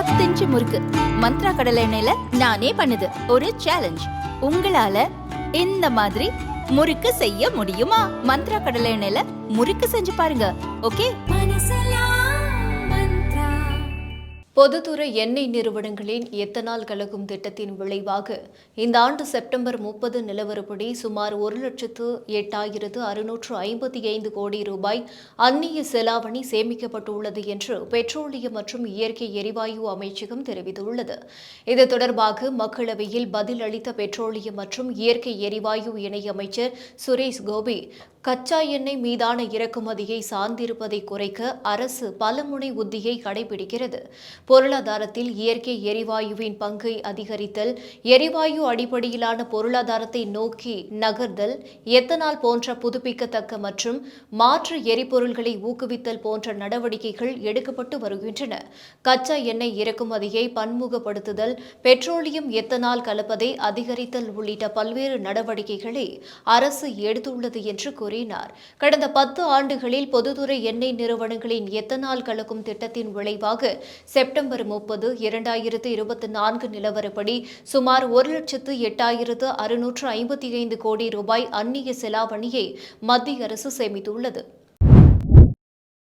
10 முறுக்கு மந்த்ரா கடலை எண்ணெயில நானே பண்ணுது ஒரு சேலஞ்ச். உங்களால இந்த மாதிரி முறுக்கு செய்ய முடியுமா? மந்த்ரா கடலை எண்ணெயில முறுக்கு செஞ்சு பாருங்க. ஓகே. பொதுத்துறை எண்ணெய் நிறுவனங்களின் எத்தனால் கலக்கும் திட்டத்தின் விளைவாக இந்த ஆண்டு செப்டம்பர் 30 நிலவரப்படி சுமார் 1,08,655 கோடி ரூபாய் அந்நிய செலாவணி சேமிக்கப்பட்டுள்ளது என்று பெட்ரோலியம் மற்றும் இயற்கை எரிவாயு அமைச்சகம் தெரிவித்துள்ளது. இது தொடர்பாக மக்களவையில் பதில் அளித்த பெட்ரோலியம் மற்றும் இயற்கை எரிவாயு இணையமைச்சர் சுரேஷ் கோபி, கச்சா எண்ணெய் மீதான இறக்குமதியை சார்ந்திருப்பதை குறைக்க அரசு பலமுனை உத்தியை கடைபிடிக்கிறது. பொருளாதாரத்தில் இயற்கை எரிவாயுவின் பங்கை அதிகரித்தல், எரிவாயு அடிப்படையிலான பொருளாதாரத்தை நோக்கி நகர்தல், எத்தனால் போன்ற புதுப்பிக்கத்தக்க மற்றும் மாற்று எரிபொருள்களை ஊக்குவித்தல் போன்ற நடவடிக்கைகள் எடுக்கப்பட்டு வருகின்றன. கச்சா எண்ணெய் இறக்குமதியை பன்முகப்படுத்துதல், பெட்ரோலியம் எத்தனால் கலப்பதை அதிகரித்தல் உள்ளிட்ட பல்வேறு நடவடிக்கைகளை அரசு எடுத்துள்ளது என்று கூறினார். கடந்த 10 ஆண்டுகளில் பொதுத்துறை எண்ணெய் நிறுவனங்களின் எத்தனால் கலக்கும் திட்டத்தின் விளைவாக செப்டம்பர் 30, 2024 நிலவரப்படி சுமார் 1,08,655 கோடி ரூபாய் அந்நிய செலாவணியை மத்திய அரசு சேமித்துள்ளது.